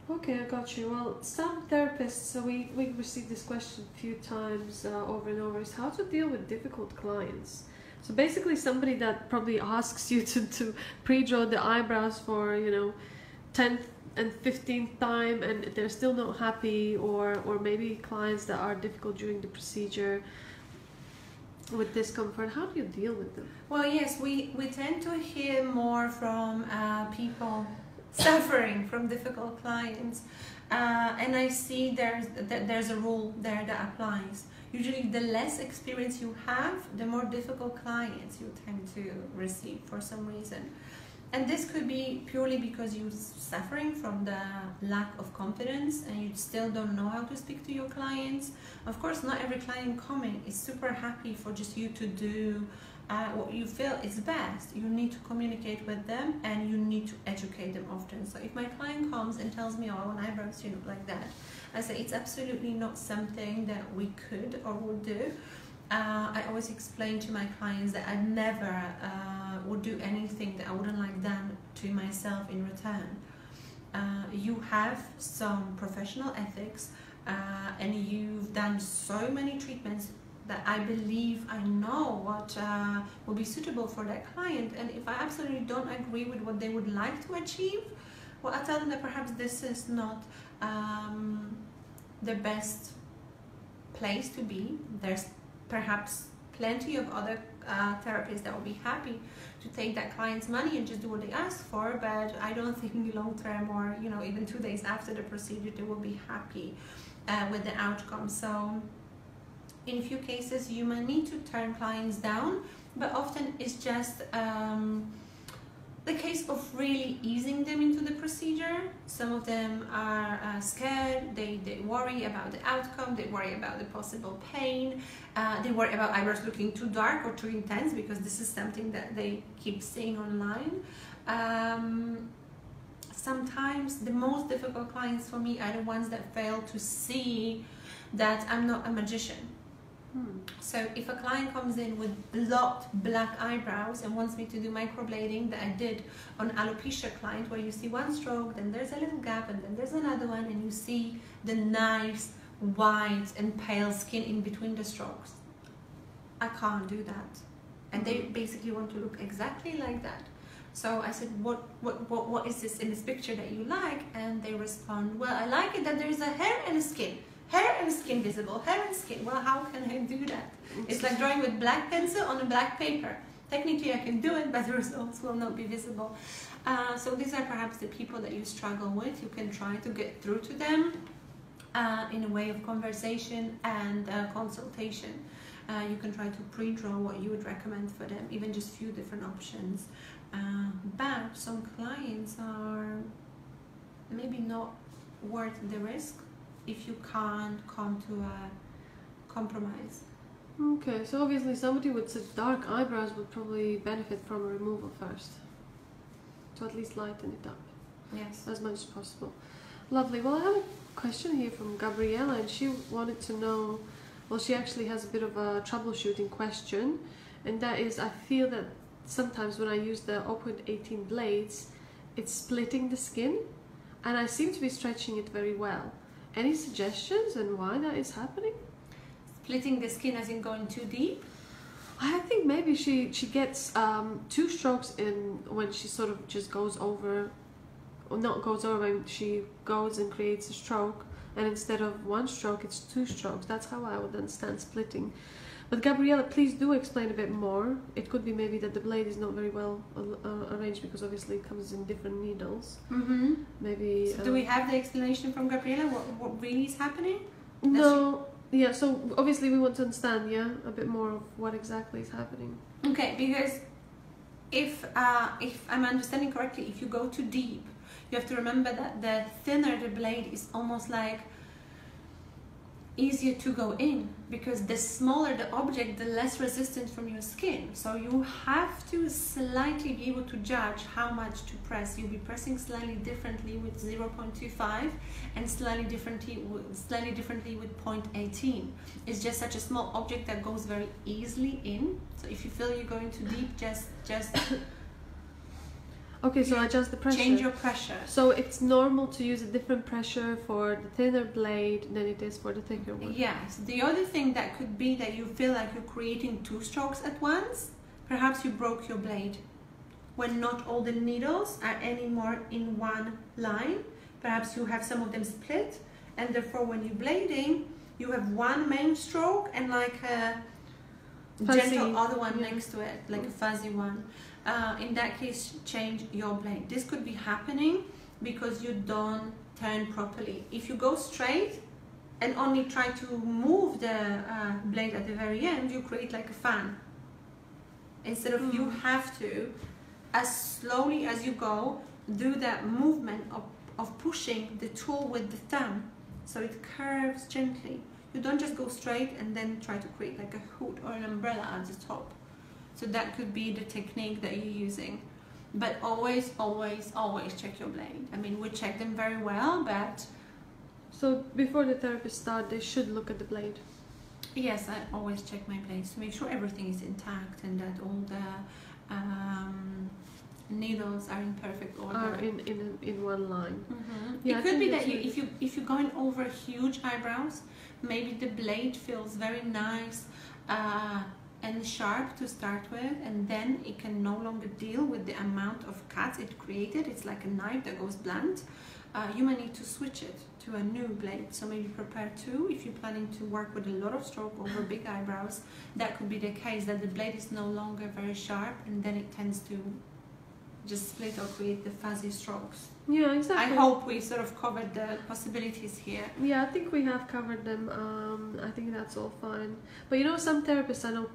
Okay, I got you. Well, some therapists, so we received this question a few times over and over, is how to deal with difficult clients. So basically somebody that probably asks you to pre-draw the eyebrows for, you know, 10th and 15th time and they're still not happy, or maybe clients that are difficult during the procedure with discomfort. How do you deal with them? Well, yes, we tend to hear more from people suffering from difficult clients, and I see there's a rule there that applies. Usually the less experience you have, the more difficult clients you tend to receive for some reason. And this could be purely because you're suffering from the lack of confidence and you still don't know how to speak to your clients. Of course, not every client coming is super happy for just you to do what you feel is best. You need to communicate with them and you need to educate them often. So if my client comes and tells me, oh, I want eyebrows, you know, like that, I say it's absolutely not something that we could or would do. I always explain to my clients that I never would do anything that I wouldn't like done to myself in return. You have some professional ethics and you've done so many treatments that I believe I know what will be suitable for that client, and if I absolutely don't agree with what they would like to achieve, well, I tell them that perhaps this is not the best place to be. There's perhaps plenty of other therapists that will be happy to take that client's money and just do what they ask for, but I don't think long term, or you know, even 2 days after the procedure, they will be happy with the outcome. So in a few cases you might need to turn clients down, but often it's just the case of really easing them into the procedure. Some of them are scared, they worry about the outcome, they worry about the possible pain, they worry about eyebrows looking too dark or too intense, because this is something that they keep seeing online. Sometimes the most difficult clients for me are the ones that fail to see that I'm not a magician. So if a client comes in with black eyebrows and wants me to do microblading that I did on alopecia client, where you see one stroke, then there's a little gap, and then there's another one, and you see the nice white and pale skin in between the strokes, I can't do that. And they basically want to look exactly like that. So I said, what is this in this picture that you like? And they respond, well, I like it that there is a hair and a skin. Hair and skin visible, hair and skin. Well, how can I do that? It's like drawing with black pencil on a black paper. Technically I can do it, but the results will not be visible. So these are perhaps the people that you struggle with. You can try to get through to them in a way of conversation and consultation. You can try to pre-draw what you would recommend for them, even just few different options. But some clients are maybe not worth the risk if you can't come to a compromise. Okay, so obviously somebody with such dark eyebrows would probably benefit from a removal first, to at least lighten it up. Yes. As much as possible. Lovely. Well, I have a question here from Gabriella, and she wanted to know, well, she actually has a bit of a troubleshooting question, and that is, I feel that sometimes when I use the 0.18 blades, it's splitting the skin, and I seem to be stretching it very well. Any suggestions and why that is happening? Splitting the skin as in going too deep? I think maybe she gets 2 strokes in when she sort of just goes over, or not goes over, when she goes and creates a stroke, and instead of 1 stroke it's 2 strokes. That's how I would understand splitting. But Gabriella, please do explain a bit more. It could be maybe that the blade is not very well arranged because obviously it comes in different needles. Maybe. So do we have the explanation from Gabriella? What really is happening? No. Yeah. So obviously we want to understand, yeah, a bit more of what exactly is happening. Okay, because if I'm understanding correctly, if you go too deep, you have to remember that the thinner the blade is, almost like easier to go in, because the smaller the object, the less resistance from your skin. So you have to slightly be able to judge how much to press. You'll be pressing slightly differently with 0.25 and slightly differently with 0.18. It's just such a small object that goes very easily in. So if you feel you're going too deep, just okay, so adjust the pressure. Change your pressure. So it's normal to use a different pressure for the thinner blade than it is for the thicker one. Yes. The other thing that could be that you feel like you're creating two strokes at once. Perhaps you broke your blade when not all the needles are anymore in one line. Perhaps you have some of them split, and therefore when you're blading, you have one main stroke and like a gentle other one next to it, like a fuzzy one. In that case, change your blade. This could be happening because you don't turn properly. If you go straight and only try to move the blade at the very end, you create like a fan. Instead of you have to, as slowly as you go, do that movement of pushing the tool with the thumb so it curves gently. You don't just go straight and then try to create like a hood or an umbrella at the top. So that could be the technique that you're using. But always, always, always check your blade. I mean, we check them very well, but... So before the therapist starts, they should look at the blade? Yes, I always check my blades to make sure everything is intact and that all the needles are in perfect order. Are in one line. Yeah, it could be that if you're going over huge eyebrows, maybe the blade feels very nice and sharp to start with, and then it can no longer deal with the amount of cuts it created. It's like a knife that goes blunt. You might need to switch it to a new blade, so maybe prepare two. If you're planning to work with a lot of stroke over big eyebrows, that could be the case, that the blade is no longer very sharp and then it tends to just split or create the fuzzy strokes. Yeah, exactly. I hope we sort of covered the possibilities here. Yeah, I think we have covered them. I think that's all fine. But you know, some therapists I know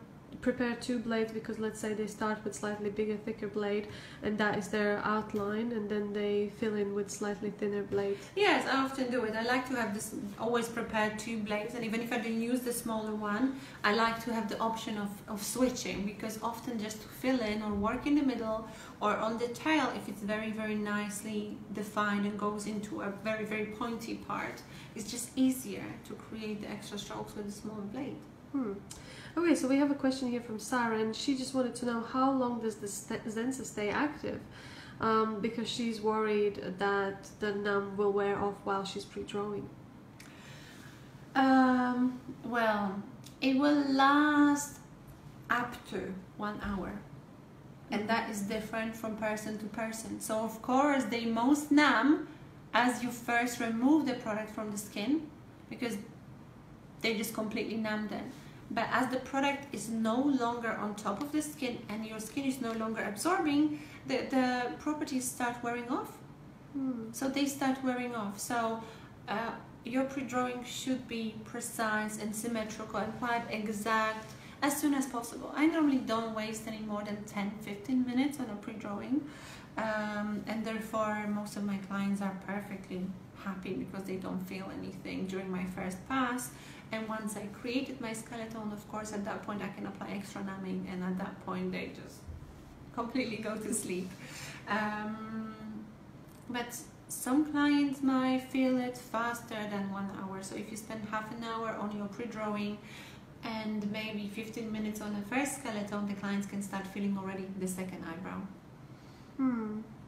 prepare two blades because let's say they start with slightly bigger, thicker blade and that is their outline, and then they fill in with slightly thinner blade. Yes, I often do it. I like to have this, always prepare two blades, and even if I don't use the smaller one, I like to have the option of switching, because often just to fill in or work in the middle or on the tail, if it's very, very nicely defined and goes into a very, very pointy part, it's just easier to create the extra strokes with a smaller blade. Okay, so we have a question here from Sarah, and she just wanted to know how long does the Zensa stay active, because she's worried that the numb will wear off while she's pre-drawing. Well, it will last up to 1 hour, and that is different from person to person. So of course they most numb as you first remove the product from the skin, because they just completely numb them. But as the product is no longer on top of the skin and your skin is no longer absorbing, the properties start wearing off. So they start wearing off. So your pre-drawing should be precise and symmetrical and quite exact as soon as possible. I normally don't waste any more than 10-15 minutes on a pre-drawing, and therefore most of my clients are perfectly happy because they don't feel anything during my first pass. And once I created my skeleton, of course, at that point I can apply extra numbing, and at that point they just completely go to sleep. But some clients might feel it faster than 1 hour. So if you spend half an hour on your pre-drawing and maybe 15 minutes on the first skeleton, the clients can start feeling already the second eyebrow.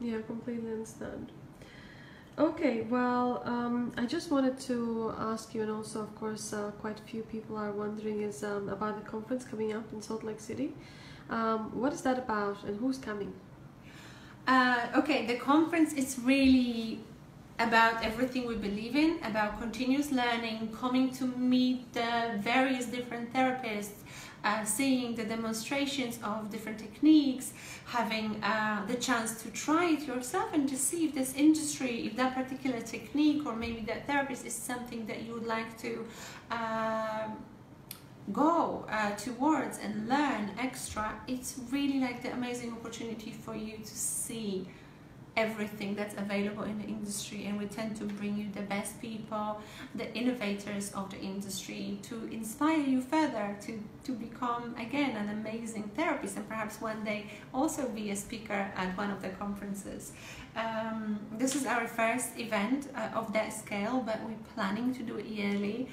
Yeah, completely understand. Okay, well, I just wanted to ask you, and also of course quite a few people are wondering, is about the conference coming up in Salt Lake City. What is that about and who's coming? Okay, the conference is really about everything we believe in, about continuous learning, coming to meet the various different therapists, seeing the demonstrations of different techniques, having the chance to try it yourself and to see if this industry, if that particular technique or maybe that therapist is something that you would like to go towards and learn extra. It's really like the amazing opportunity for you to see everything that's available in the industry, and we tend to bring you the best people, the innovators of the industry, to inspire you further to become again an amazing therapist and perhaps one day also be a speaker at one of the conferences. This is our first event of that scale, but we're planning to do it yearly,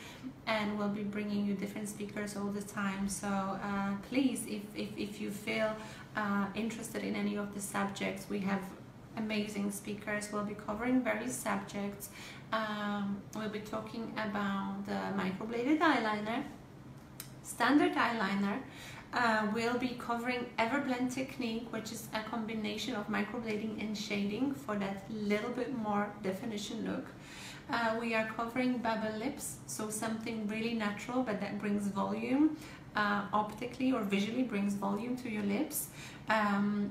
and we'll be bringing you different speakers all the time. So please, if you feel interested in any of the subjects, we have amazing speakers. We'll be covering various subjects. We'll be talking about the microbladed eyeliner, standard eyeliner. We'll be covering Everblend technique, which is a combination of microblading and shading for that little bit more definition look. We are covering bubble lips, so something really natural but that brings volume, optically or visually brings volume to your lips.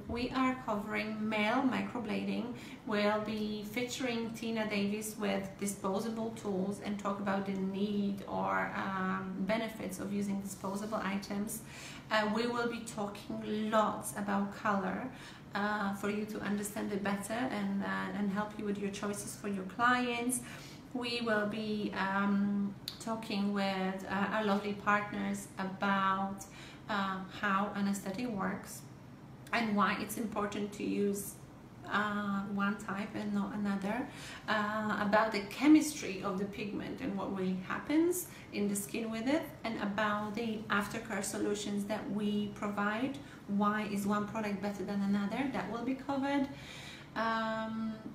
We are covering male microblading. We'll be featuring Tina Davis with disposable tools and talk about the need or benefits of using disposable items. We will be talking lots about color for you to understand it better and help you with your choices for your clients. We will be talking with our lovely partners about how anesthetic works and why it's important to use one type and not another, about the chemistry of the pigment and what really happens in the skin with it, and about the aftercare solutions that we provide. Why is one product better than another? That will be covered.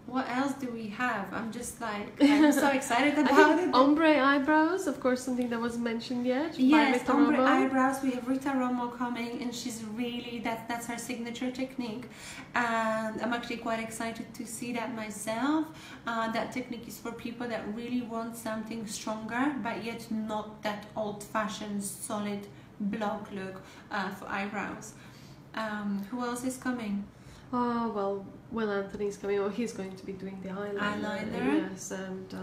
What else do we have? I'm just like, I'm so excited about it. Ombre eyebrows, of course, something that wasn't mentioned yet. Yes, ombre eyebrows. We have Rita Romo coming, and she's really, that's her signature technique, and I'm actually quite excited to see that myself. That technique is for people that really want something stronger, but yet not that old-fashioned solid block look for eyebrows. Who else is coming? Well, Will Anthony's coming, or he's going to be doing the eyeliner. Yes, and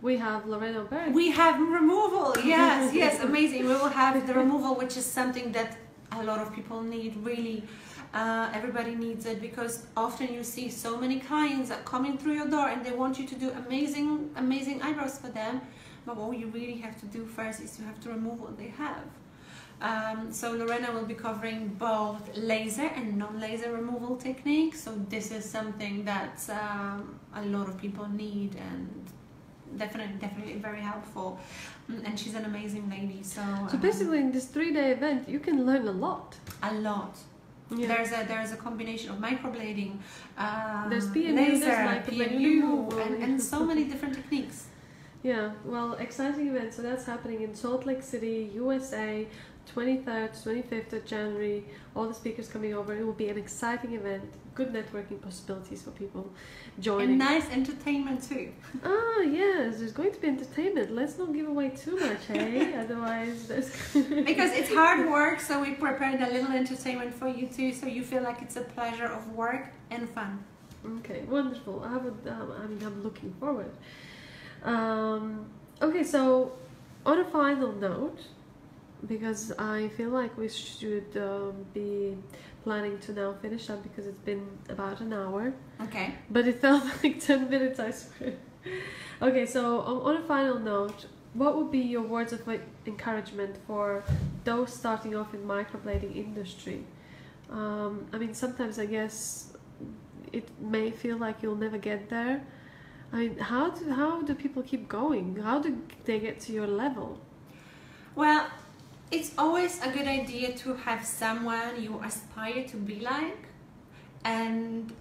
we have Lorena Berg. We have removal, yes, yes, amazing. We will have the removal, which is something that a lot of people need, really. Everybody needs it, because often you see so many clients that come in through your door and they want you to do amazing, amazing eyebrows for them. But what you really have to do first is you have to remove what they have. So Lorena will be covering both laser and non-laser removal techniques. So this is something that a lot of people need, and definitely very helpful. And she's an amazing lady. So basically, in this 3-day event, you can learn a lot. A lot. Yeah. There's a combination of microblading, there's PMU, laser, PMU, and so many different techniques. Yeah, well, exciting event. So that's happening in Salt Lake City, USA, 23rd, 25th of January. All the speakers coming over. It will be an exciting event. Good networking possibilities for people joining. And nice entertainment too. Ah, yes, there's going to be entertainment. Let's not give away too much, hey? Otherwise, there's... Because it's hard work, so we prepared a little entertainment for you too, so you feel like it's a pleasure of work and fun. Okay, wonderful. I'm looking forward. Okay, so on a final note, because I feel like we should be planning to now finish up, because it's been about an hour. Okay. But it felt like 10 minutes, I swear. Okay, so on a final note, what would be your words of encouragement for those starting off in microblading industry? I mean, sometimes I guess it may feel like you'll never get there. I mean, how do people keep going? How do they get to your level? Well, it's always a good idea to have someone you aspire to be like, and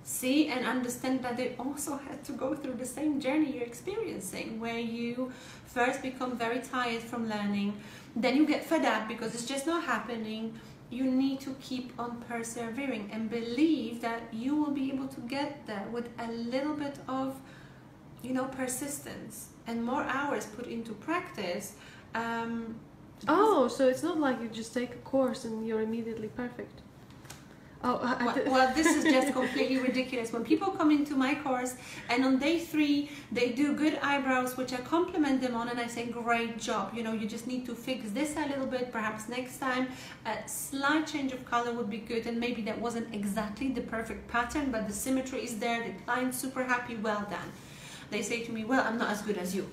see and understand that they also had to go through the same journey you're experiencing, where you first become very tired from learning, then you get fed up because it's just not happening. You need to keep on persevering and believe that you will be able to get there with a little bit of, persistence and more hours put into practice. Oh, so it's not like you just take a course and you're immediately perfect. Oh, well, this is just completely ridiculous. When people come into my course and on day 3 they do good eyebrows, which I compliment them on, and I say, great job, you know, you just need to fix this a little bit, perhaps next time a slight change of color would be good, and maybe that wasn't exactly the perfect pattern, but the symmetry is there, the client's super happy, well done. They say to me, well, I'm not as good as you,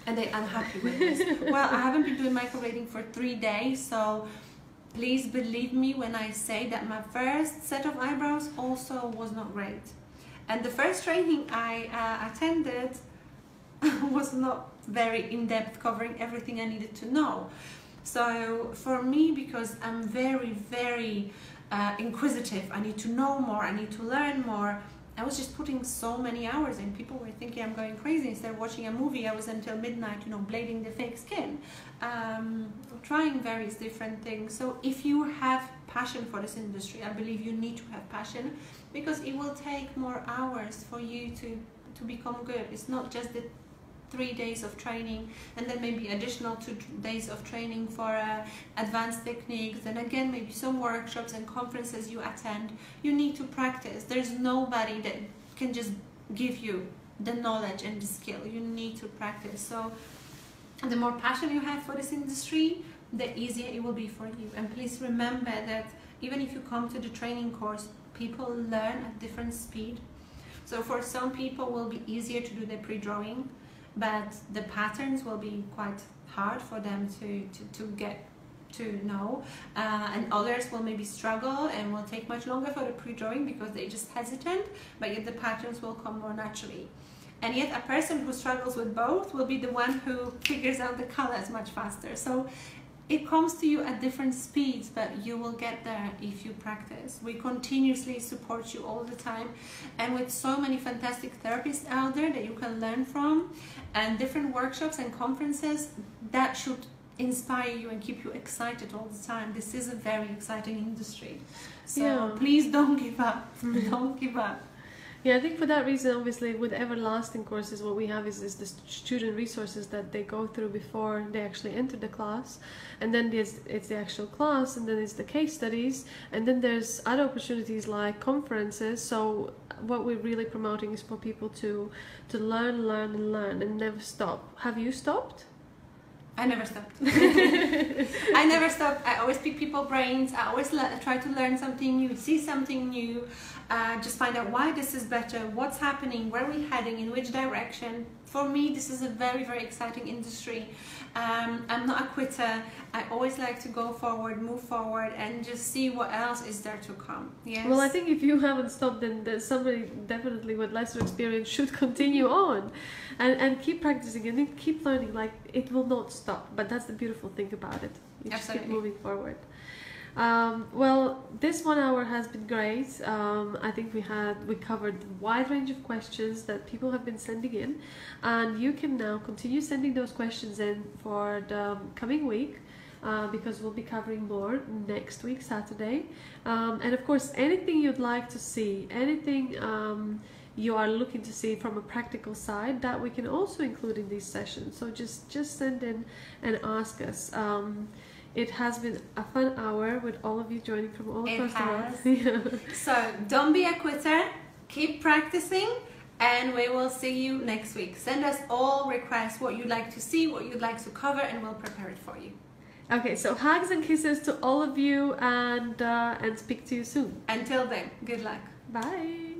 and they unhappy with this. Well, I haven't been doing microblading for 3 days, so please believe me when I say that my first set of eyebrows also was not great. And the first training I attended was not very in-depth, covering everything I needed to know. So for me, because I'm very, very inquisitive, I need to know more, I need to learn more, I was just putting so many hours in. People were thinking I'm going crazy. Instead of watching a movie, I was until midnight, you know, blading the fake skin, trying various different things. So if you have passion for this industry, I believe you need to have passion, because it will take more hours for you to become good. It's not just the 3 days of training and then maybe additional 2 days of training for advanced techniques, and again maybe some workshops and conferences you attend. You need to practice. There's nobody that can just give you the knowledge and the skill. You need to practice. So the more passion you have for this industry, the easier it will be for you. And please remember that even if you come to the training course, people learn at different speed. So for some people it will be easier to do the pre-drawing, but the patterns will be quite hard for them to get to know, and others will maybe struggle and will take much longer for the pre-drawing because they're just hesitant, but yet the patterns will come more naturally. And yet a person who struggles with both will be the one who figures out the colors much faster. So it comes to you at different speeds, but you will get there if you practice. We continuously support you all the time, and with so many fantastic therapists out there that you can learn from, and different workshops and conferences, that should inspire you and keep you excited all the time. This is a very exciting industry. So please don't give up. Don't give up. Yeah, I think for that reason, obviously, with everlasting courses, what we have is the student resources that they go through before they actually enter the class. And then it's the actual class, and then it's the case studies, and then there's other opportunities like conferences. So what we're really promoting is for people to learn and never stop. Have you stopped? I never stopped. I never stopped. I always pick people's brains. I always try to learn something new, see something new, just find out why this is better, what's happening, where we're heading, in which direction. For me, this is a very, very exciting industry. I'm not a quitter. I always like to go forward, move forward, and just see what else is there to come. Yes. Well, I think if you haven't stopped, then somebody definitely with lesser experience should continue on and keep practicing and keep learning. Like, it will not stop, but that's the beautiful thing about it. You just keep moving forward. Well, this 1 hour has been great. I think we covered a wide range of questions that people have been sending in, and you can now continue sending those questions in for the coming week, because we'll be covering more next week, Saturday. And of course, anything you'd like to see, anything you are looking to see from a practical side, that we can also include in these sessions. So just send in and ask us. It has been a fun hour with all of you joining from all across the world. So don't be a quitter, keep practicing, and we will see you next week. Send us all requests, what you'd like to see, what you'd like to cover, and we'll prepare it for you. Okay, so hugs and kisses to all of you, and speak to you soon. Until then, good luck. Bye.